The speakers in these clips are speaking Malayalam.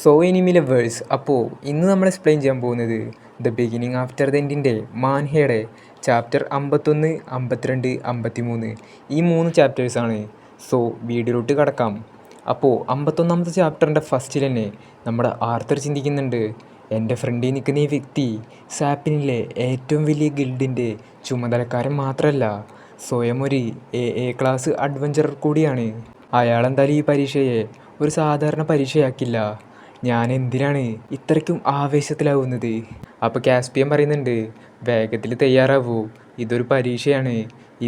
സോ എനിമി ലവേഴ്സ്, അപ്പോൾ ഇന്ന് നമ്മൾ എക്സ്പ്ലെയിൻ ചെയ്യാൻ പോകുന്നത് ദ ബിഗിനിങ് ആഫ്റ്റർ ദ എൻഡിൻ്റെ മാൻഹയുടെ ചാപ്റ്റർ 51, 52, 53 ഈ 3 ചാപ്റ്റേഴ്സാണ്. സോ വീഡിയോയിലോട്ട് കടക്കാം. അപ്പോൾ 51ാമത്തെ ചാപ്റ്ററിൻ്റെ ഫസ്റ്റിൽ തന്നെ നമ്മുടെ ആർത്തർ ചിന്തിക്കുന്നുണ്ട്, എൻ്റെ ഫ്രണ്ടിൽ നിൽക്കുന്ന ഈ വ്യക്തി സാപ്പിനിലെ ഏറ്റവും വലിയ ഗിൽഡിൻ്റെ ചുമതലക്കാരൻ മാത്രമല്ല, സ്വയം ഒരു എ ക്ലാസ് അഡ്വഞ്ചറർ കൂടിയാണ്. അയാളെന്തായാലും ഈ പരീക്ഷയെ ഒരു സാധാരണ പരീക്ഷയാക്കില്ല. ഞാൻ എന്തിനാണ് ഇത്രയ്ക്കും ആവേശത്തിലാവുന്നത്? അപ്പോൾ കാസ്പിയൻ പറയുന്നുണ്ട്, വേഗത്തിൽ തയ്യാറാവൂ, ഇതൊരു പരീക്ഷയാണ്,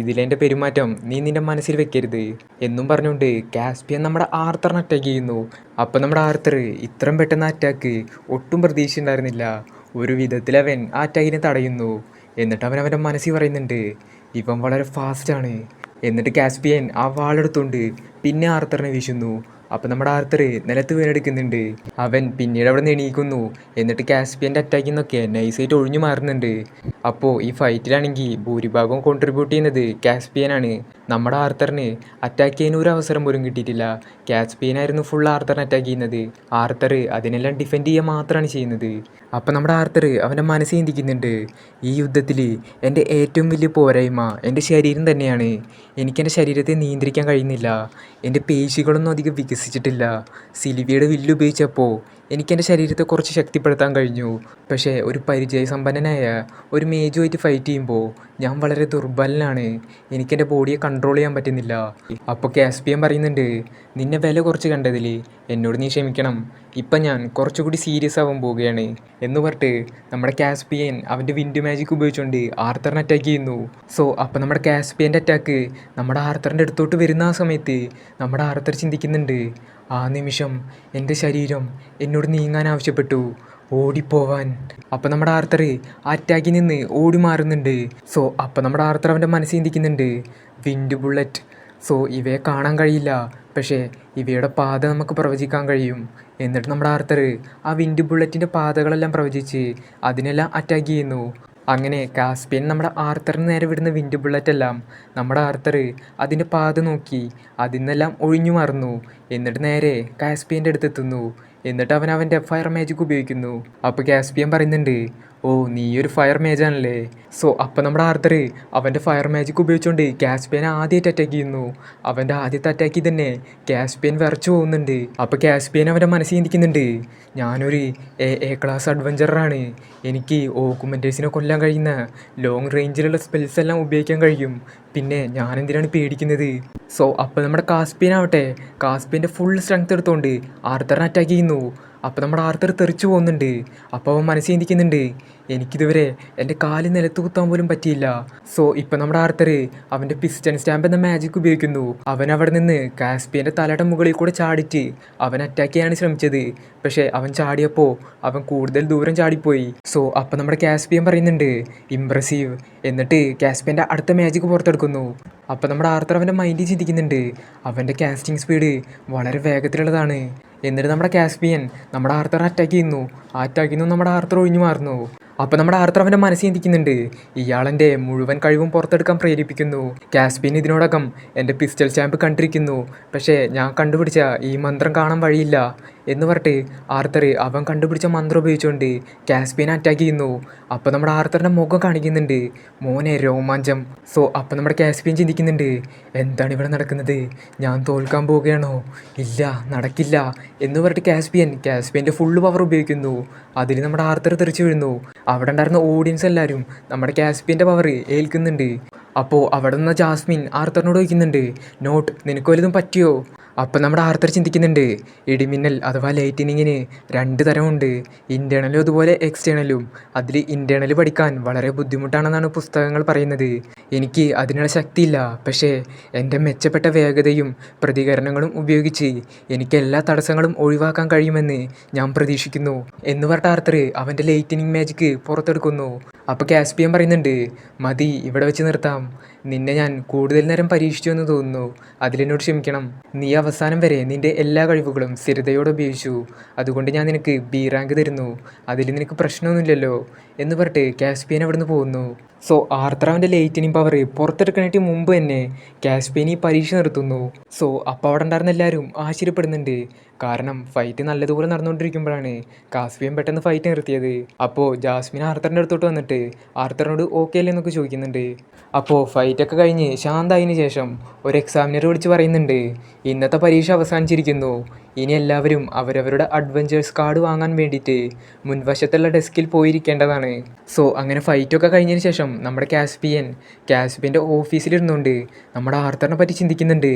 ഇതിലെൻ്റെ പെരുമാറ്റം നീ നിൻ്റെ മനസ്സിൽ വെക്കരുത് എന്നും പറഞ്ഞുകൊണ്ട് കാസ്പിയൻ നമ്മുടെ ആർത്തറിനെ അറ്റാക്ക് ചെയ്യുന്നു. അപ്പോൾ നമ്മുടെ ആർത്തർ ഇത്രയും പെട്ടെന്ന് അറ്റാക്ക് ഒട്ടും പ്രതീക്ഷിച്ചിട്ടുണ്ടായിരുന്നില്ല. ഒരു വിധത്തിൽ അവൻ ആ അറ്റാക്കിനെ തടയുന്നു. എന്നിട്ട് അവൻ്റെ മനസ്സിൽ പറയുന്നുണ്ട്, ഇവൻ വളരെ ഫാസ്റ്റാണ്. എന്നിട്ട് കാസ്പിയൻ ആ വാളെടുത്തുകൊണ്ട് പിന്നെ ആർത്തറിനെ വീശുന്നു. അപ്പോൾ നമ്മുടെ ആർത്തർ നിലത്ത് വീണെടുക്കുന്നുണ്ട്. അവൻ പിന്നീട് അവിടെ നിന്ന് എണീക്കുന്നു. എന്നിട്ട് കാസ്പിയൻ്റെ അറ്റാക്കിൽ നിന്നൊക്കെ നൈസായിട്ട് ഒഴിഞ്ഞു മാറുന്നുണ്ട്. അപ്പോൾ ഈ ഫൈറ്റിലാണെങ്കിൽ ഭൂരിഭാഗവും കോൺട്രിബ്യൂട്ട് ചെയ്യുന്നത് കാസ്പിയനാണ്. നമ്മുടെ ആർത്തറിന് അറ്റാക്ക് ചെയ്യാൻ ഒരു അവസരം പോലും കിട്ടിയിട്ടില്ല. കാസ്പിയനായിരുന്നു ഫുൾ ആർത്തറിനെ അറ്റാക്ക് ചെയ്യുന്നത്. ആർത്തർ അതിനെല്ലാം ഡിഫെൻഡ് ചെയ്യുക മാത്രമാണ് ചെയ്യുന്നത്. അപ്പോൾ നമ്മുടെ ആർത്തർ അവൻ്റെ മനസ്സ് ചിന്തിക്കുന്നുണ്ട്, ഈ യുദ്ധത്തിൽ എൻ്റെ ഏറ്റവും വലിയ പോരായ്മ എൻ്റെ ശരീരം തന്നെയാണ്. എനിക്കെൻ്റെ ശരീരത്തെ നിയന്ത്രിക്കാൻ കഴിയുന്നില്ല. എൻ്റെ പേശികളൊന്നും അധികം വികസിച്ചിട്ടില്ല. സിൽവിയുടെ വില്ല് ഉപയോഗിച്ചപ്പോൾ എനിക്കെൻ്റെ ശരീരത്തെ കുറച്ച് ശക്തിപ്പെടുത്താൻ കഴിഞ്ഞു. പക്ഷേ ഒരു പരിചയസമ്പന്നനായ ഒരു മേജുമായിട്ട് ഫൈറ്റ് ചെയ്യുമ്പോൾ ഞാൻ വളരെ ദുർബലനാണ്. എനിക്കെൻ്റെ ബോഡിയെ കൺട്രോൾ ചെയ്യാൻ പറ്റുന്നില്ല. അപ്പോൾ കാസ്പിയൻ പറയുന്നുണ്ട്, നിന്നെ വില കുറച്ച് കണ്ടതിൽ എന്നോട് നീ ക്ഷമിക്കണം. ഇപ്പം ഞാൻ കുറച്ചുകൂടി സീരിയസ് ആവാൻ പോവുകയാണ് എന്ന് പറഞ്ഞിട്ട് നമ്മുടെ കാസ്പിയൻ അവൻ്റെ വിൻഡ് മാജിക് ഉപയോഗിച്ചുകൊണ്ട് ആർത്തറിനെ അറ്റാക്ക് ചെയ്യുന്നു. സോ അപ്പോൾ നമ്മുടെ കാസ്പിയൻ്റെ അറ്റാക്ക് നമ്മുടെ ആർത്തറിൻ്റെ അടുത്തോട്ട് വരുന്ന ആ സമയത്ത് നമ്മുടെ ആർത്തർ ചിന്തിക്കുന്നുണ്ട്, ആ നിമിഷം എൻ്റെ ശരീരം എന്നോട് നീങ്ങാൻ ആവശ്യപ്പെട്ടു, ഓടിപ്പോവാൻ. അപ്പോൾ നമ്മുടെ ആർത്തർ ആ അറ്റാക്കിൽ നിന്ന് ഓടി മാറുന്നുണ്ട്. സോ അപ്പോൾ നമ്മുടെ ആർത്തർ അവൻ്റെ മനസ്സിൽ ചിന്തിക്കുന്നുണ്ട്, വിൻഡ് ബുള്ളറ്റ്. സോ ഇവയെ കാണാൻ കഴിയില്ല, പക്ഷേ ഇവയുടെ പാത നമുക്ക് പ്രവചിക്കാൻ കഴിയും. എന്നിട്ട് നമ്മുടെ ആർത്തർ ആ വിൻഡ് ബുള്ളറ്റിൻ്റെ പാതകളെല്ലാം പ്രവചിച്ച് അതിനെല്ലാം അറ്റാക്ക് ചെയ്യുന്നു. അങ്ങനെ കാസ്പിയൻ നമ്മുടെ ആർത്തറിന് നേരെ വിടുന്ന വിൻഡ് ബുള്ളറ്റെല്ലാം നമ്മുടെ ആർത്തർ അതിൻ്റെ പാത നോക്കി അതിൽ നിന്നെല്ലാം ഒഴിഞ്ഞു മാറുന്നു. എന്നിട്ട് നേരെ കാസ്പിയൻ്റെ അടുത്തെത്തുന്നു. എന്നിട്ട് അവൻ്റെ ഫയർ മാജിക് ഉപയോഗിക്കുന്നു. അപ്പോൾ കാസ്പിയൻ പറയുന്നുണ്ട്, ഓ നീ ഒരു ഫയർ മേജാണല്ലേ. സോ അപ്പോൾ നമ്മുടെ ആർത്തർ അവൻ്റെ ഫയർ മാജിക് ഉപയോഗിച്ചുകൊണ്ട് കാസ്പിയനെ ആദ്യമായിട്ട് അറ്റാക്ക് ചെയ്യുന്നു. അവൻ്റെ ആദ്യത്തെ അറ്റാക്കിൽ തന്നെ കാസ്പിയൻ വിറച്ചു പോകുന്നുണ്ട്. അപ്പോൾ കാസ്പിയൻ അവൻ്റെ മനസ്സിൽ ചിന്തിക്കുന്നുണ്ട്, ഞാനൊരു എ ക്ലാസ് അഡ്വഞ്ചറാണ്. എനിക്ക് ഓക്കുമെൻറ്റേഴ്സിനെ കൊല്ലാൻ കഴിയുന്ന ലോങ് റേഞ്ചിലുള്ള സ്പെൽസ് എല്ലാം ഉപയോഗിക്കാൻ കഴിയും. പിന്നെ ഞാനെന്തിനാണ് പേടിക്കുന്നത്? സോ അപ്പോൾ നമ്മുടെ കാസ്പിയൻ ആവട്ടെ കാസ്പിയൻ്റെ ഫുൾ സ്ട്രെങ്ത് എടുത്തുകൊണ്ട് ആർത്തറിനെ അറ്റാക്ക് ചെയ്യുന്നു. അപ്പോൾ നമ്മുടെ ആർത്തർ തെറിച്ചു പോകുന്നുണ്ട്. അപ്പോൾ അവൻ മനസ്സിൽ ചിന്തിക്കുന്നുണ്ട്, എനിക്കിതുവരെ എൻ്റെ കാല് നിലത്ത് കുത്താൻ പോലും പറ്റിയില്ല. സോ ഇപ്പം നമ്മുടെ ആർത്തർ അവൻ്റെ പിസ്റ്റൺ സ്റ്റാമ്പ് എന്ന മാജിക് ഉപയോഗിക്കുന്നു. അവൻ അവിടെ നിന്ന് കാസ്പിയൻ്റെ തലയുടെ മുകളിൽ കൂടെ ചാടിയിട്ട് അവൻ അറ്റാക്ക് ചെയ്യാൻ ശ്രമിച്ചത്. പക്ഷേ അവൻ ചാടിയപ്പോൾ അവൻ കൂടുതൽ ദൂരം ചാടിപ്പോയി. സോ അപ്പം നമ്മുടെ കാസ്പിയൻ പറയുന്നുണ്ട്, ഇംപ്രസീവ്. എന്നിട്ട് കാസ്പിയൻ്റെ അടുത്ത മാജിക് പുറത്തെടുക്കുന്നു. അപ്പോൾ നമ്മുടെ ആർത്തർ അവൻ്റെ മൈൻഡിൽ ചിന്തിക്കുന്നുണ്ട്, അവൻ്റെ കാസ്റ്റിംഗ് സ്പീഡ് വളരെ വേഗത്തിലുള്ളതാണ്. എന്നിട്ട് നമ്മുടെ കാസ്പിയൻ നമ്മുടെ ആർത്തറിനെ അറ്റാക്ക് ചെയ്യുന്നു. ആ അറ്റാക്കിൽ നിന്നും നമ്മുടെ ആർത്തർ ഒഴിഞ്ഞു മാറുന്നു. അപ്പോൾ നമ്മുടെ ആർത്തർ അവൻ്റെ മനസ്സിൽ ചിന്തിക്കുന്നുണ്ട്, ഇയാളെൻ്റെ മുഴുവൻ കഴിവും പുറത്തെടുക്കാൻ പ്രേരിപ്പിക്കുന്നു. കാസ്പിയൻ ഇതിനോടകം എൻ്റെ പിസ്റ്റൽ സ്റ്റാമ്പ് കണ്ടിരിക്കുന്നു, പക്ഷേ ഞാൻ കണ്ടുപിടിച്ച ഈ മന്ത്രം കാണാൻ വഴിയില്ല എന്ന് പറഞ്ഞിട്ട് ആർത്തർ അവൻ കണ്ടുപിടിച്ച മന്ത്രം ഉപയോഗിച്ചുകൊണ്ട് കാസ്പിയനെ അറ്റാക്ക് ചെയ്യുന്നു. അപ്പോൾ നമ്മുടെ ആർത്തറിൻ്റെ മുഖം കാണിക്കുന്നുണ്ട്, മോനെ രോമാഞ്ചം. സോ അപ്പോൾ നമ്മുടെ കാസ്പിയൻ ചിന്തിക്കുന്നുണ്ട്, എന്താണ് ഇവിടെ നടക്കുന്നത്? ഞാൻ തോൽക്കാൻ പോവുകയാണോ? ഇല്ല, നടക്കില്ല എന്ന് പറഞ്ഞിട്ട് കാസ്പിയൻ്റെ ഫുള്ള് പവർ ഉപയോഗിക്കുന്നു. അതിൽ നമ്മുടെ ആർത്തർ തെറിച്ച് വീഴുന്നു. അവിടെ ഉണ്ടായിരുന്ന ഓഡിയൻസ് എല്ലാവരും നമ്മുടെ കാസ്പിയൻ്റെ പവർ ഏൽക്കുന്നുണ്ട്. അപ്പോൾ അവിടെ നിന്ന് ജാസ്മിൻ ആർത്തറിനോട് ചോദിക്കുന്നുണ്ട്, നോട്ട് നിനക്ക് വലുതും പറ്റിയോ? അപ്പം നമ്മുടെ ആർത്തർ ചിന്തിക്കുന്നുണ്ട്, ഇടിമിന്നൽ അഥവാ ലൈറ്റനിങ്ങിന് 2 തരമുണ്ട്, ഇൻറ്റേർണലും അതുപോലെ എക്സ്റ്റേണലും. അതിൽ ഇൻറ്റേർണൽ പഠിക്കാൻ വളരെ ബുദ്ധിമുട്ടാണെന്നാണ് പുസ്തകങ്ങൾ പറയുന്നത്. എനിക്ക് അതിനുള്ള ശക്തിയില്ല, പക്ഷേ എൻ്റെ മെച്ചപ്പെട്ട വേഗതയും പ്രതികരണങ്ങളും ഉപയോഗിച്ച് എനിക്ക് എല്ലാ തടസ്സങ്ങളും ഒഴിവാക്കാൻ കഴിയുമെന്ന് ഞാൻ പ്രതീക്ഷിക്കുന്നു എന്ന് പറഞ്ഞ ആർത്തർ അവൻ്റെ ലൈറ്റനിങ് മാജിക് പുറത്തെടുക്കുന്നു. അപ്പോൾ കാസ്പിയൻ പറയുന്നുണ്ട്, മതി, ഇവിടെ വെച്ച് നിർത്താം. നിന്നെ ഞാൻ കൂടുതൽ നേരം പരീക്ഷിച്ചു എന്ന് തോന്നുന്നു. അതിലെന്നോട് ക്ഷമിക്കണം. നീ അവസാനം വരെ നിൻ്റെ എല്ലാ കഴിവുകളും സ്ഥിരതയോടെ ഉപയോഗിച്ചു. അതുകൊണ്ട് ഞാൻ നിനക്ക് ബി റാങ്ക് തരുന്നു. അതിൽ നിനക്ക് പ്രശ്നമൊന്നുമില്ലല്ലോ എന്ന് പറഞ്ഞിട്ട് കാസ്പിയൻ അവിടെ നിന്ന് പോകുന്നു. സോ ആർത്തർ അവൻ്റെ ലൈറ്റനിങ് പവർ പുറത്തെടുക്കാനായിട്ട് മുമ്പ് തന്നെ കാസ്പിയൻ ഈ പരീക്ഷ നിർത്തുന്നു. സോ അപ്പോൾ അവിടെ ഉണ്ടായിരുന്ന എല്ലാവരും ആശ്ചര്യപ്പെടുന്നുണ്ട്, കാരണം ഫൈറ്റ് നല്ലതുപോലെ നടന്നുകൊണ്ടിരിക്കുമ്പോഴാണ് കാസ്പിയൻ പെട്ടെന്ന് ഫൈറ്റ് നിർത്തിയത്. അപ്പോൾ ജാസ്മിൻ ആർത്തറിൻ്റെ അടുത്തോട്ട് വന്നിട്ട് ആർത്തറിനോട് ഓക്കെ അല്ലേ എന്നൊക്കെ ചോദിക്കുന്നുണ്ട്. അപ്പോൾ ഫൈറ്റൊക്കെ കഴിഞ്ഞ് ശാന്തമായതിനു ശേഷം ഒരു എക്സാമിനർ വിളിച്ച് പറയുന്നുണ്ട്, ഇന്നത്തെ പരീക്ഷ അവസാനിച്ചിരിക്കുന്നു. ഇനി എല്ലാവരും അവരവരുടെ അഡ്വഞ്ചേഴ്സ് കാർഡ് വാങ്ങാൻ വേണ്ടിയിട്ട് മുൻവശത്തുള്ള ഡെസ്കിൽ പോയിരിക്കേണ്ടതാണ്. സോ അങ്ങനെ ഫൈറ്റൊക്കെ കഴിഞ്ഞതിന് ശേഷം നമ്മുടെ കാസ്പിയൻ്റെ ഓഫീസിലിരുന്നുകൊണ്ട് നമ്മുടെ ആർത്തറിനെ പറ്റി ചിന്തിക്കുന്നുണ്ട്.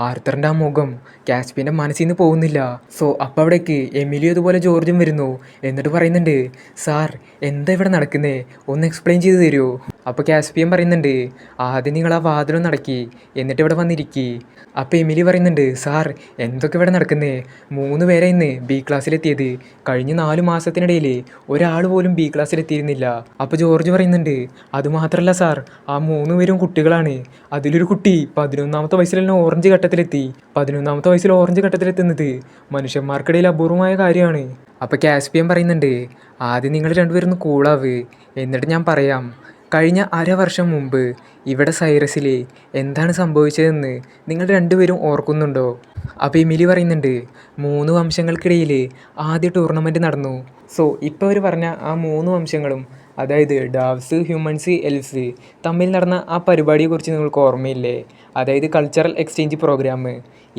ആർത്തറിൻ്റെ ആ മുഖം കാസ്പിയൻ്റെ മനസ്സിൽ നിന്ന് പോകുന്നില്ല. സോ അപ്പോൾ അവിടേക്ക് എമിലിയും അതുപോലെ ജോർജും വരുന്നു. എന്നിട്ട് പറയുന്നുണ്ട്, സാർ എന്താ ഇവിടെ നടക്കുന്നേ, ഒന്ന് എക്സ്പ്ലെയിൻ ചെയ്ത് തരുമോ? അപ്പോൾ കാസ്പിയൻ പറയുന്നുണ്ട്, ആദ്യം നിങ്ങൾ ആ വാതിലൊന്ന് അടക്കി എന്നിട്ട് ഇവിടെ വന്നിരിക്കി. അപ്പോൾ എമിലി പറയുന്നുണ്ട്, സാർ എന്തൊക്കെ ഇവിടെ നടക്കുന്നേ, 3 പേരെ ഇന്ന് ബി ക്ലാസ്സിലെത്തിയത്. കഴിഞ്ഞ 4 മാസത്തിനിടയിൽ ഒരാൾ പോലും ബി ക്ലാസ്സിലെത്തിയിരുന്നില്ല. അപ്പോൾ ജോർജ് പറയുന്നുണ്ട്, അതുമാത്രമല്ല സാർ, ആ 3 പേരും കുട്ടികളാണ്. അതിലൊരു കുട്ടി 11ാമത്തെ വയസ്സിൽ തന്നെ ഓറഞ്ച് ഘട്ടത്തിലെത്തി. 11ാമത്തെ വയസ്സിൽ ഓറഞ്ച് ഘട്ടത്തിലെത്തുന്നത് മനുഷ്യന്മാർക്കിടയിൽ അപൂർവമായ കാര്യമാണ്. അപ്പോൾ കാസ്പിയൻ പറയുന്നുണ്ട്, ആദ്യം നിങ്ങൾ രണ്ടുപേരും കൂളാവ്, എന്നിട്ട് ഞാൻ പറയാം. കഴിഞ്ഞ അരവർഷം മുമ്പ് ഇവിടെ സൈറസിൽ എന്താണ് സംഭവിച്ചതെന്ന് നിങ്ങൾ രണ്ടുപേരും ഓർക്കുന്നുണ്ടോ? അപ്പോൾ എമിലി പറയുന്നുണ്ട്, 3 വംശങ്ങൾക്കിടയിൽ ആദ്യ ടൂർണമെൻറ്റ് നടന്നു. സോ ഇപ്പോൾ അവർ പറഞ്ഞ ആ 3 വംശങ്ങളും, അതായത് ഡാവ്സ്, ഹ്യൂമൻസ്, എൽഫ്സ് തമ്മിൽ നടന്ന ആ പരിപാടിയെക്കുറിച്ച് നിങ്ങൾക്ക് ഓർമ്മയില്ലേ? അതായത് കൾച്ചറൽ എക്സ്ചേഞ്ച് പ്രോഗ്രാം.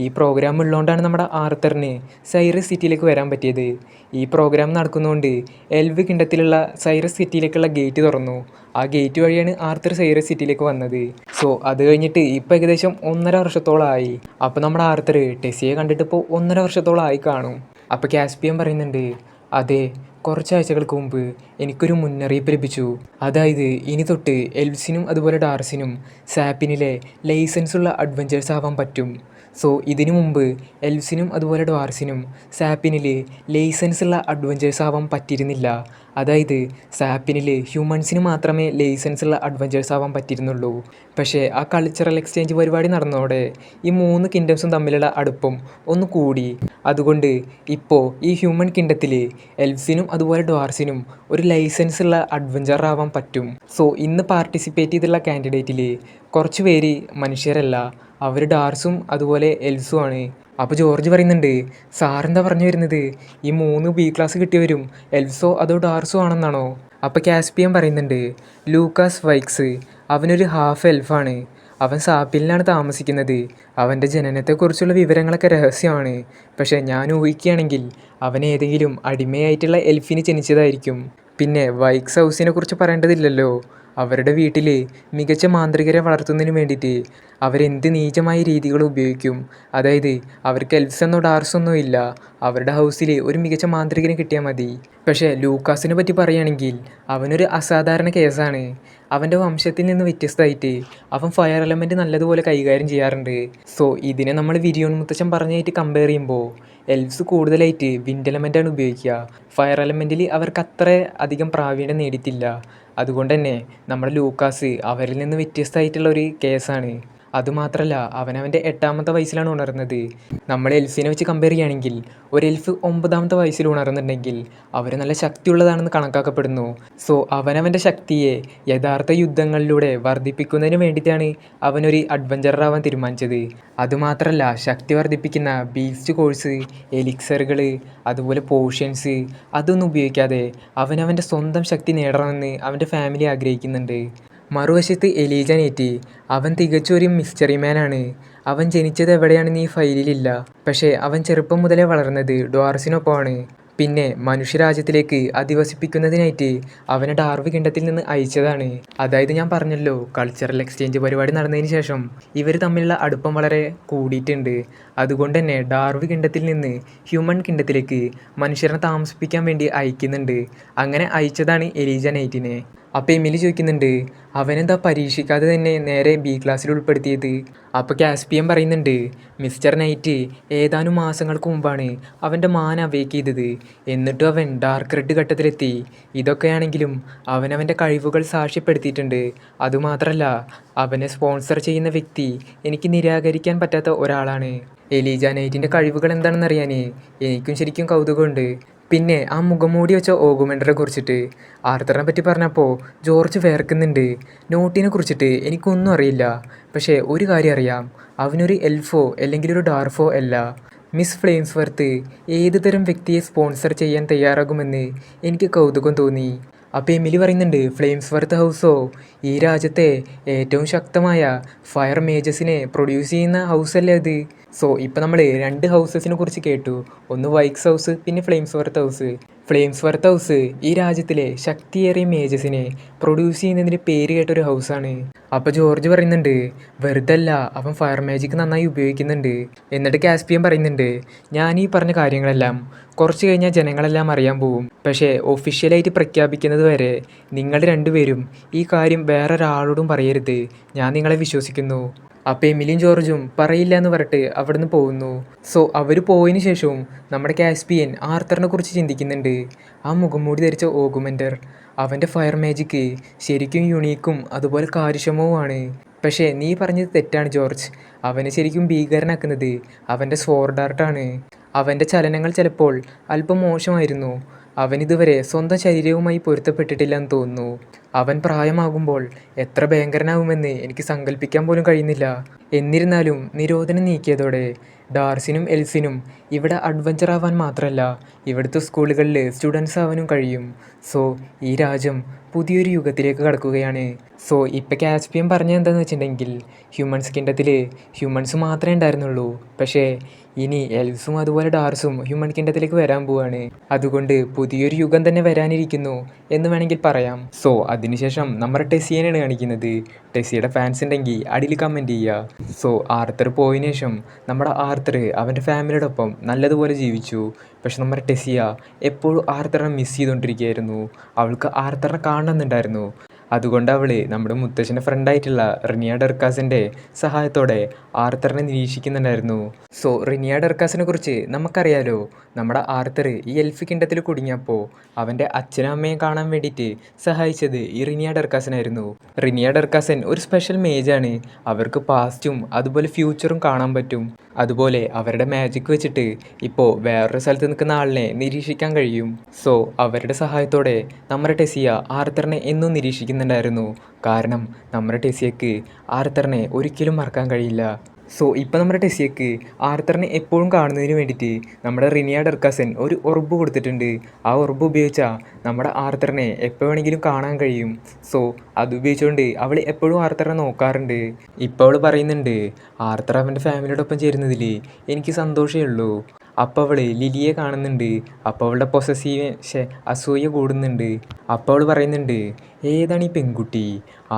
ഈ പ്രോഗ്രാം ഉള്ളതുകൊണ്ടാണ് നമ്മുടെ ആർത്തറിന് സൈറസ് സിറ്റിയിലേക്ക് വരാൻ പറ്റിയത്. ഈ പ്രോഗ്രാം നടക്കുന്നതുകൊണ്ട് എൽവ് കിണ്ടത്തിലുള്ള സൈറസ് സിറ്റിയിലേക്കുള്ള ഗേറ്റ് തുറന്നു. ആ ഗേറ്റ് വഴിയാണ് ആർത്തർ സൈറസ് സിറ്റിയിലേക്ക് വന്നത്. സോ അത് കഴിഞ്ഞിട്ട് ഇപ്പോൾ ഏകദേശം 1.5 വർഷത്തോളമായി. അപ്പോൾ നമ്മുടെ ആർത്തർ ടെസ്സിയെ കണ്ടിട്ട് ഇപ്പോൾ 1.5 വർഷത്തോളമായി കാണും. അപ്പോൾ കാസ്പിയൻ പറയുന്നുണ്ട്, അതെ, കുറച്ചാഴ്ചകൾക്ക് മുമ്പ് എനിക്കൊരു മുന്നറിയിപ്പ് ലഭിച്ചു. അതായത് ഇനി തൊട്ട് എൽവ്സിനും അതുപോലെ ഡാർസിനും സാപ്പിനിലെ ലൈസൻസുള്ള അഡ്വഞ്ചേഴ്സ് ആവാൻ പറ്റും. സോ ഇതിനു മുമ്പ് എൽവ്സിനും അതുപോലെ ഡാർസിനും സാപ്പിനിൽ ലൈസൻസുള്ള അഡ്വഞ്ചേഴ്സ് ആവാൻ പറ്റിയിരുന്നില്ല. അതായത് സാപ്പിനിൽ ഹ്യൂമൻസിന് മാത്രമേ ലൈസൻസുള്ള അഡ്വഞ്ചേഴ്സ് ആവാൻ പറ്റിയിരുന്നുള്ളൂ. പക്ഷേ ആ കൾച്ചറൽ എക്സ്ചേഞ്ച് പരിപാടി നടന്നതോടെ ഈ 3 കിങ്ഡംസും തമ്മിലുള്ള അടുപ്പം ഒന്ന് കൂടി. അതുകൊണ്ട് ഇപ്പോൾ ഈ ഹ്യൂമൻ കിങ്ഡത്തിൽ എൽഫ്സിനും അതുപോലെ ഡ്വാർസിനും ഒരു ലൈസൻസുള്ള അഡ്വഞ്ചർ ആവാൻ പറ്റും. സോ ഇന്ന് പാർട്ടിസിപ്പേറ്റ് ചെയ്തിട്ടുള്ള കാൻഡിഡേറ്റിൽ കുറച്ച് പേര് മനുഷ്യരല്ല, അവർ ഡാർസും അതുപോലെ എൽഫ്സുമാണ്. അപ്പോൾ ജോർജ് പറയുന്നുണ്ട്, സാറെന്താ പറഞ്ഞു വരുന്നത്, ഈ 3 ബി ക്ലാസ് കിട്ടിയവരും എൽഫ്സോ അതോ ഡാർസോ ആണെന്നാണോ? അപ്പോൾ കാസ്പിയൻ പറയുന്നുണ്ട്, ലൂക്കാസ് വൈക്സ് അവനൊരു ഹാഫ് എൽഫാണ്. അവൻ സാപ്പിലിനാണ് താമസിക്കുന്നത്. അവൻ്റെ ജനനത്തെക്കുറിച്ചുള്ള വിവരങ്ങളൊക്കെ രഹസ്യമാണ്. പക്ഷേ ഞാൻ ഊഹിക്കുകയാണെങ്കിൽ അവൻ ഏതെങ്കിലും അടിമയായിട്ടുള്ള എൽഫിന് ജനിച്ചതായിരിക്കും. പിന്നെ വൈക്സ് ഹൗസിനെ കുറിച്ച് പറയേണ്ടതില്ലല്ലോ. അവരുടെ വീട്ടിൽ മികച്ച മാന്ത്രികരെ വളർത്തുന്നതിന് വേണ്ടിയിട്ട് അവരെന്ത് നീചമായ രീതികൾ ഉപയോഗിക്കും. അതായത് അവർക്ക് എൽഫ്സെന്നോ ഡാർസൊന്നോ ഇല്ല. അവരുടെ ഹൗസിൽ ഒരു മികച്ച മാന്ത്രികനെ കിട്ടിയാൽ മതി. പക്ഷേ ലൂക്കാസിനെ പറ്റി പറയുകയാണെങ്കിൽ അവനൊരു അസാധാരണ കേസാണ്. അവൻ്റെ വംശത്തിൽ നിന്ന് വ്യത്യസ്തമായിട്ട് അവൻ ഫയർ എലമെൻറ്റ് നല്ലതുപോലെ കൈകാര്യം ചെയ്യാറുണ്ട്. സോ ഇതിനെ നമ്മൾ വിരിയോൺ മുത്തച്ഛൻ പറഞ്ഞായിട്ട് കമ്പയർ ചെയ്യുമ്പോൾ എൽഫ്സ് കൂടുതലായിട്ട് വിൻഡ് എലമെൻറ്റാണ് ഉപയോഗിക്കുക. ഫയർ എലമെൻറ്റിൽ അവർക്ക് അത്ര അധികം പ്രാവീണ്യം നേടിയിട്ടില്ല. അതുകൊണ്ട് തന്നെ നമ്മുടെ ലൂക്കാസ് അവരിൽ നിന്ന് വ്യത്യസ്തമായിട്ടുള്ള ഒരു കേസാണ്. അതുമാത്രമല്ല അവനവൻ്റെ 8ാമത്തെ വയസ്സിലാണ് ഉണർന്നത്. നമ്മൾ എൽഫിനെ വെച്ച് കമ്പയർ ചെയ്യുകയാണെങ്കിൽ ഒരു എൽഫ് 9ാമത്തെ വയസ്സിൽ ഉണർന്നുണ്ടെങ്കിൽ അവർ നല്ല ശക്തിയുള്ളതാണെന്ന് കണക്കാക്കപ്പെടുന്നു. സോ അവനവൻ്റെ ശക്തിയെ യഥാർത്ഥ യുദ്ധങ്ങളിലൂടെ വർദ്ധിപ്പിക്കുന്നതിന് വേണ്ടിയിട്ടാണ് അവനൊരു അഡ്വഞ്ചറർ ആവാൻ തീരുമാനിച്ചത്. അതുമാത്രമല്ല ശക്തി വർദ്ധിപ്പിക്കുന്ന ബീസ്റ്റ് കോഴ്സ്, എലിക്സറുകൾ, അതുപോലെ പോഷൻസ് അതൊന്നും ഉപയോഗിക്കാതെ അവനവൻ്റെ സ്വന്തം ശക്തി നേടണമെന്ന് അവൻ്റെ ഫാമിലി ആഗ്രഹിക്കുന്നുണ്ട്. മറുവശത്ത് എലീജ നേറ്റി, അവൻ തികച്ചൊരു മിസ്റ്ററി മാനാണ്. അവൻ ജനിച്ചത് എവിടെയാണെന്ന് ഈ ഫയലിലില്ല. പക്ഷേ അവൻ ചെറുപ്പം മുതലേ വളർന്നത് ഡ്വാർസിനൊപ്പമാണ്. പിന്നെ മനുഷ്യരാജ്യത്തിലേക്ക് അധിവസിപ്പിക്കുന്നതിനായിട്ട് അവനെ ഡാർവ് കിണ്ടത്തിൽ നിന്ന് അയച്ചതാണ്. അതായത് ഞാൻ പറഞ്ഞല്ലോ, കൾച്ചറൽ എക്സ്ചേഞ്ച് പരിപാടി നടന്നതിന് ശേഷം ഇവർ തമ്മിലുള്ള അടുപ്പം വളരെ കൂടിയിട്ടുണ്ട്. അതുകൊണ്ട് തന്നെ ഡാർവ് കിണ്ടത്തിൽ നിന്ന് ഹ്യൂമൻ കിണ്ടത്തിലേക്ക് മനുഷ്യരെ താമസിപ്പിക്കാൻ വേണ്ടി അയക്കുന്നുണ്ട്. അങ്ങനെ അയച്ചതാണ് എലീജ നൈറ്റിനെ. അപ്പോൾ എമിലി ചോദിക്കുന്നുണ്ട്, അവനെന്താ പരീക്ഷിക്കാതെ തന്നെ നേരെ ബി ക്ലാസ്സിൽ ഉൾപ്പെടുത്തിയത്? അപ്പോൾ കാസ്പിയൻ പറയുന്നുണ്ട്, മിസ്റ്റർ നൈറ്റ് ഏതാനും മാസങ്ങൾക്ക് മുമ്പാണ് അവൻ്റെ മാൻ അവേക്ക് ചെയ്തത്. എന്നിട്ടും അവൻ ഡാർക്ക് റെഡ് ഘട്ടത്തിലെത്തി. ഇതൊക്കെയാണെങ്കിലും അവനവൻ്റെ കഴിവുകൾ സാക്ഷ്യപ്പെടുത്തിയിട്ടുണ്ട്. അതുമാത്രമല്ല അവനെ സ്പോൺസർ ചെയ്യുന്ന വ്യക്തി എനിക്ക് നിരാകരിക്കാൻ പറ്റാത്ത ഒരാളാണ്. എലീജ നൈറ്റിൻ്റെ കഴിവുകൾ എന്താണെന്ന് അറിയാൻ എനിക്കും ശരിക്കും കൗതുകമുണ്ട്. പിന്നെ ആ മുഖംമൂടി വെച്ച ഓഗുമെൻ്ററെ കുറിച്ചിട്ട് ആർത്തറിനെ പറ്റി പറഞ്ഞപ്പോൾ ജോർജ് വേർക്കുന്നുണ്ട്. നോട്ടിനെ കുറിച്ചിട്ട് എനിക്കൊന്നും അറിയില്ല. പക്ഷേ ഒരു കാര്യം അറിയാം, അവനൊരു എൽഫോ അല്ലെങ്കിൽ ഒരു ഡാർഫോ അല്ല. മിസ് ഫ്ലെയിംസ്വർത്ത് ഏത് തരം വ്യക്തിയെ സ്പോൺസർ ചെയ്യാൻ തയ്യാറാകുമെന്ന് എനിക്ക് കൗതുകം തോന്നി. അപ്പോൾ എമിലി പറയുന്നുണ്ട്, ഫ്ലെയിംസ്വർത്ത് ഹൗസോ ഈ രാജ്യത്തെ ഏറ്റവും ശക്തമായ ഫയർ മേജസിനെ പ്രൊഡ്യൂസ് ചെയ്യുന്ന ഹൗസല്ലേ അത്. സോ ഇപ്പോൾ നമ്മൾ 2 ഹൗസസിനെ കുറിച്ച് കേട്ടു. ഒന്ന് വൈക്സ് ഹൗസ്, പിന്നെ ഫ്ലെയിംസ്വർത്ത് ഹൗസ്. ഫ്ലെയിംസ്വർത്ത് ഹൗസ് ഈ രാജ്യത്തിലെ ശക്തിയേറിയ മേജസിനെ പ്രൊഡ്യൂസ് ചെയ്യുന്നതിന് പേര് കേട്ടൊരു ഹൗസാണ്. അപ്പോൾ ജോർജ് പറയുന്നുണ്ട്, വെറുതല്ല അവൻ ഫയർ മാജിക് നന്നായി ഉപയോഗിക്കുന്നുണ്ട്. എന്നിട്ട് കാസ്പിയൻ പറയുന്നുണ്ട്, ഞാൻ ഈ പറഞ്ഞ കാര്യങ്ങളെല്ലാം കുറച്ച് കഴിഞ്ഞാൽ ജനങ്ങളെല്ലാം അറിയാൻ പോവും. പക്ഷേ ഒഫീഷ്യലായിട്ട് പ്രഖ്യാപിക്കുന്നത് വരെ നിങ്ങൾ രണ്ടുപേരും ഈ കാര്യം വേറൊരാളോടും പറയരുത്. ഞാൻ നിങ്ങളെ വിശ്വസിക്കുന്നു. അപ്പോൾ എമിലിയും ജോർജും പറയില്ല എന്ന് പറഞ്ഞിട്ട് അവിടുന്ന് പോകുന്നു. സോ അവർ പോയതിന് ശേഷവും നമ്മുടെ കാസ്പിയൻ ആർത്തറിനെ കുറിച്ച് ചിന്തിക്കുന്നുണ്ട്. ആ മുഖംമൂടി ധരിച്ച ഓഗുമെൻറ്റർ, അവൻ്റെ ഫയർ മാജിക്ക് ശരിക്കും യുണീക്കും അതുപോലെ കാര്യക്ഷമവുമാണ്. പക്ഷേ നീ പറഞ്ഞത് തെറ്റാണ് ജോർജ്. അവനെ ശരിക്കും ഭീകരനാക്കുന്നത് അവൻ്റെ സ്വോർഡ് ആർട്ടാണ്. അവൻ്റെ ചലനങ്ങൾ ചിലപ്പോൾ അല്പം മോശമായിരുന്നു. അവനിതുവരെ സ്വന്തം ശരീരവുമായി പൊരുത്തപ്പെട്ടിട്ടില്ലെന്ന് തോന്നുന്നു. അവൻ പ്രായമാകുമ്പോൾ എത്ര ഭയങ്കരനാവുമെന്ന് എനിക്ക് സങ്കല്പിക്കാൻ പോലും കഴിയുന്നില്ല. എന്നിരുന്നാലും നിരോധനം നീക്കിയതോടെ ഡാർസിനും എൽസിനും ഇവിടെ അഡ്വഞ്ചർ ആവാൻ മാത്രമല്ല ഇവിടുത്തെ സ്കൂളുകളിൽ സ്റ്റുഡൻസ് ആവാനും കഴിയും. സോ ഈ രാജ്യം പുതിയൊരു യുഗത്തിലേക്ക് കടക്കുകയാണ്. സോ ഇപ്പം കാസ്പിയൻ പറഞ്ഞത് എന്താണെന്ന് വെച്ചിട്ടുണ്ടെങ്കിൽ, ഹ്യൂമൻസ് കിങ്ഡത്തിൽ ഹ്യൂമൻസ് മാത്രമേ ഉണ്ടായിരുന്നുള്ളൂ. പക്ഷേ ഇനി എൽസും അതുപോലെ ഡാർസും ഹ്യൂമൻ കിങ്ഡത്തിലേക്ക് വരാൻ പോവാണ്. അതുകൊണ്ട് പുതിയൊരു യുഗം തന്നെ വരാനിരിക്കുന്നു എന്ന് വേണമെങ്കിൽ പറയാം. സോ അതിനുശേഷം നമ്മുടെ ടെസിയെയാണ് കാണിക്കുന്നത്. ടെസിയുടെ ഫാൻസ് ഉണ്ടെങ്കിൽ അടിയിൽ കമൻറ്റ് ചെയ്യുക. സോ ആർത്തർ പോയതിനു ശേഷം നമ്മുടെ ആർത്തർ അവൻ്റെ ഫാമിലിയോടൊപ്പം നല്ലതുപോലെ ജീവിച്ചു. പക്ഷെ നമ്മുടെ ടെസിയ എപ്പോഴും ആർത്തറിനെ മിസ് ചെയ്തുകൊണ്ടിരിക്കുകയായിരുന്നു. അവൾക്ക് ആർത്തറിനെ കാണണമെന്നുണ്ടായിരുന്നു. അതുകൊണ്ട് അവൾ നമ്മുടെ മുത്തശ്ശൻ്റെ ഫ്രണ്ടായിട്ടുള്ള റിനിയ ഡെർക്കാസിൻ്റെ സഹായത്തോടെ ആർത്തറിനെ നിരീക്ഷിക്കുന്നുണ്ടായിരുന്നു. സോ റിനിയ ഡെർക്കാസിനെ കുറിച്ച് നമുക്കറിയാലോ. നമ്മുടെ ആർത്തർ ഈ എൽഫ് കിങ്ഡത്തിൽ കുടുങ്ങിയപ്പോൾ അവൻ്റെ അച്ഛനും അമ്മയും കാണാൻ വേണ്ടിയിട്ട് സഹായിച്ചത് ഈ റിനിയ ഡെർക്കാസിനായിരുന്നു. റിനിയ ഡെർക്കാസൻ ഒരു സ്പെഷ്യൽ മേജാണ്. അവർക്ക് പാസ്റ്റും അതുപോലെ ഫ്യൂച്ചറും കാണാൻ പറ്റും. അതുപോലെ അവരുടെ മാജിക് വെച്ചിട്ട് ഇപ്പോൾ വേറൊരു സ്ഥലത്ത് നിൽക്കുന്ന ആളിനെ നിരീക്ഷിക്കാൻ കഴിയും. സോ അവരുടെ സഹായത്തോടെ നമ്മുടെ ടെസിയ ആർത്തറിനെ എന്നും നിരീക്ഷിക്കുന്നുണ്ടായിരുന്നു. കാരണം നമ്മുടെ ടെസിയക്ക് ആർത്തറിനെ ഒരിക്കലും മറക്കാൻ കഴിയില്ല. സോ ഇപ്പം നമ്മുടെ ടെസിയക്ക് ആർത്തറിനെ എപ്പോഴും കാണുന്നതിന് വേണ്ടിയിട്ട് നമ്മുടെ റിനിയ ഡെർക്കാസൻ ഒരു ഉറപ്പ് കൊടുത്തിട്ടുണ്ട്. ആ ഉറപ്പ് ഉപയോഗിച്ചാൽ നമ്മുടെ ആർത്തറിനെ എപ്പോൾ വേണമെങ്കിലും കാണാൻ കഴിയും. സോ അത് ഉപയോഗിച്ചുകൊണ്ട് അവൾ എപ്പോഴും ആർത്തറിനെ നോക്കാറുണ്ട്. ഇപ്പോൾ അവൾ പറയുന്നുണ്ട്, ആർത്തർ അവൻ്റെ ഫാമിലിയോടൊപ്പം ചേരുന്നതിൽ എനിക്ക് സന്തോഷമേ ഉള്ളൂ. അപ്പോൾ അവൾ ലിലിയെ കാണുന്നുണ്ട്. അപ്പോൾ അവളുടെ അസൂയ കൂടുന്നുണ്ട്. അപ്പോൾ അവൾ പറയുന്നുണ്ട്, ഏതാണ് ഈ പെൺകുട്ടി?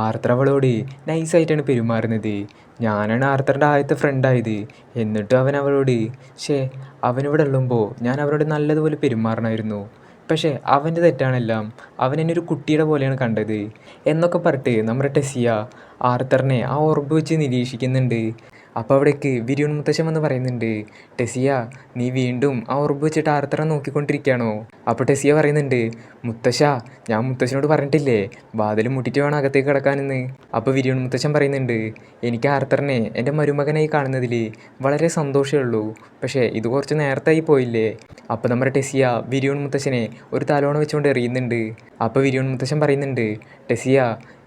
ആർത്തർ അവളോട് നൈസായിട്ടാണ് പെരുമാറുന്നത്. ഞാനാണ് ആർത്തറിൻ്റെ ആദ്യത്തെ ഫ്രണ്ടായത്. എന്നിട്ടും അവൻ അവളോട് അവനിവിടെ ഉള്ളുമ്പോൾ ഞാൻ അവരോട് നല്ലതുപോലെ പെരുമാറണമായിരുന്നു. പക്ഷേ അവൻ്റെ തെറ്റാണെല്ലാം. അവൻ എന്നെ ഒരു കുട്ടിയുടെ പോലെയാണ് കണ്ടത് എന്നൊക്കെ പറഞ്ഞിട്ട് നമ്മുടെ ടെസിയ ആർത്തറിനെ ആ ഉറപ്പ് വെച്ച് നിരീക്ഷിക്കുന്നുണ്ട്. അപ്പോൾ അവിടേക്ക് വിരിയൺ മുത്തശ്ശൻ വന്ന് പറയുന്നുണ്ട്, ടെസിയ നീ വീണ്ടും ആ ഉറപ്പ് വെച്ചിട്ട് ആർത്തറെ നോക്കിക്കൊണ്ടിരിക്കുകയാണോ? അപ്പോൾ ടെസിയ പറയുന്നുണ്ട്, മുത്തശ്ശ ഞാൻ മുത്തശ്ശനോട് പറഞ്ഞിട്ടില്ലേ വാതിൽ മുട്ടിയിട്ട് വേണം അകത്തേക്ക് കിടക്കാനെന്ന്. അപ്പോൾ വിരിയൺ മുത്തശ്ശൻ പറയുന്നുണ്ട്, എനിക്ക് ആർത്തറിനെ എൻ്റെ മരുമകനായി കാണുന്നതിൽ വളരെ സന്തോഷമേ ഉള്ളൂ. പക്ഷേ ഇത് കുറച്ച് നേരത്തായി പോയില്ലേ? അപ്പോൾ നമ്മുടെ ടെസിയ വിരിയൺ മുത്തശ്ശനെ ഒരു തലോണ വെച്ചുകൊണ്ട് എറിയുന്നുണ്ട്. അപ്പോൾ വിരിയൺ മുത്തശ്ശൻ പറയുന്നുണ്ട്, ടെസിയ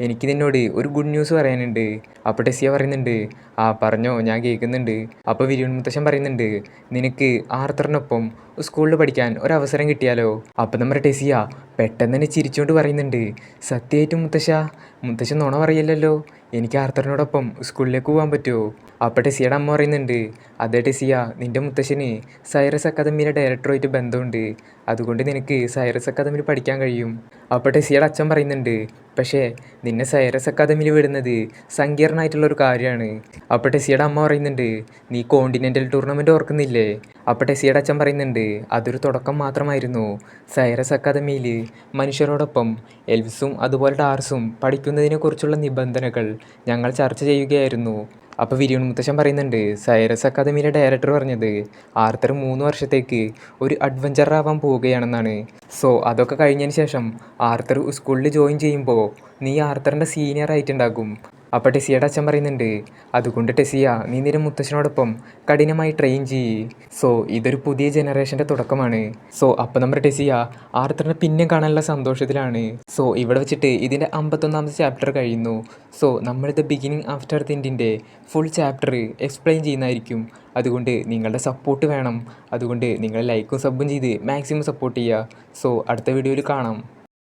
എനിക്ക് നിന്നോട് ഒരു ഗുഡ് ന്യൂസ് പറയാനുണ്ട്. അപ്പോൾ ടെസിയ പറയുന്നുണ്ട്, ആ പറഞ്ഞോ, ഞാൻ കേൾക്കുന്നുണ്ട്. അപ്പോൾ വിരിയൺ മുത്തശ്ശൻ പറയുന്നുണ്ട്, നിനക്ക് ആർത്തറിനൊപ്പം സ്കൂളിൽ പഠിക്കാൻ ഒരവസരം കിട്ടിയാലോ? അപ്പോൾ നമ്മുടെ ടെസിയ പെട്ടെന്ന് തന്നെ ചിരിച്ചുകൊണ്ട് പറയുന്നുണ്ട്, സത്യമായിട്ടും മുത്തശ്ശൻ നുണ പറയില്ലല്ലോ, എനിക്ക് ആർത്തറിനോടൊപ്പം സ്കൂളിലേക്ക് പോകാൻ പറ്റുമോ? അപ്പോൾ ടെസിയുടെ അമ്മ പറയുന്നുണ്ട്, അതേ ടെസിയ, നിൻ്റെ മുത്തശ്ശന് സൈറസ് അക്കാദമിയിലെ ഡയറക്ടറുമായിട്ട് ബന്ധമുണ്ട്. അതുകൊണ്ട് നിനക്ക് സൈറസ് അക്കാദമിയിൽ പഠിക്കാൻ കഴിയും. അപ്പോൾ ടെസിയുടെ അച്ഛൻ പറയുന്നുണ്ട്, പക്ഷേ നിന്നെ സൈറസ് അക്കാദമിയിൽ വിടുന്നത് സങ്കീർണമായിട്ടുള്ളൊരു കാര്യമാണ്. അപ്പോൾ ടെസിയുടെ അമ്മ പറയുന്നുണ്ട്, നീ കോണ്ടിനെൻ്റൽ ടൂർണമെൻറ്റ് ഓർക്കുന്നില്ലേ? അപ്പോൾ ടെസിയുടെ അച്ഛൻ പറയുന്നുണ്ട്, അതൊരു തുടക്കം മാത്രമായിരുന്നു. സൈറസ് അക്കാദമിയിൽ മനുഷ്യരോടൊപ്പം എൽവ്സും അതുപോലെ ഡാർസും പഠിക്കുന്നതിനെക്കുറിച്ചുള്ള നിബന്ധനകൾ ഞങ്ങൾ ചർച്ച ചെയ്യുകയായിരുന്നു. അപ്പോൾ വിരിയൺ മുത്തശ്ശൻ പറയുന്നുണ്ട്, സൈറസ് അക്കാദമിയിലെ ഡയറക്ടർ പറഞ്ഞത് ആർത്തർ 3 വർഷത്തേക്ക് ഒരു അഡ്വഞ്ചർ ആവാൻ പോവുകയാണെന്നാണ്. സോ അതൊക്കെ കഴിഞ്ഞതിന് ശേഷം ആർത്തർ സ്കൂളിൽ ജോയിൻ ചെയ്യുമ്പോൾ നീ ആർത്തറിൻ്റെ സീനിയർ ആയിട്ടുണ്ടാകും. അപ്പോൾ ടെസിയുടെ അച്ഛൻ പറയുന്നുണ്ട്, അതുകൊണ്ട് ടെസിയ നീ നിന്റെ മുത്തശ്ശനോടൊപ്പം കഠിനമായി ട്രെയിൻ ചെയ്യ്. സോ ഇതൊരു പുതിയ ജനറേഷൻ്റെ തുടക്കമാണ്. സോ അപ്പോൾ നമ്മുടെ ടെസിയ ആർത്തറിനെ പിന്നെ കാണാനുള്ള സന്തോഷത്തിലാണ്. സോ ഇവിടെ വെച്ചിട്ട് ഇതിൻ്റെ 51ാമത്തെ ചാപ്റ്റർ കഴിയുന്നു. സോ നമ്മൾ ദ ബിഗിനിങ് ആഫ്റ്റർ ദ എൻഡിൻ്റെ ഫുൾ ചാപ്റ്റർ എക്സ്പ്ലെയിൻ ചെയ്യുന്നതായിരിക്കും അതുകൊണ്ട് നിങ്ങളുടെ സപ്പോർട്ട് വേണം. അതുകൊണ്ട് നിങ്ങൾ ലൈക്കും സബ്ബും ചെയ്ത് മാക്സിമം സപ്പോർട്ട് ചെയ്യുക. സോ അടുത്ത വീഡിയോയിൽ കാണാം.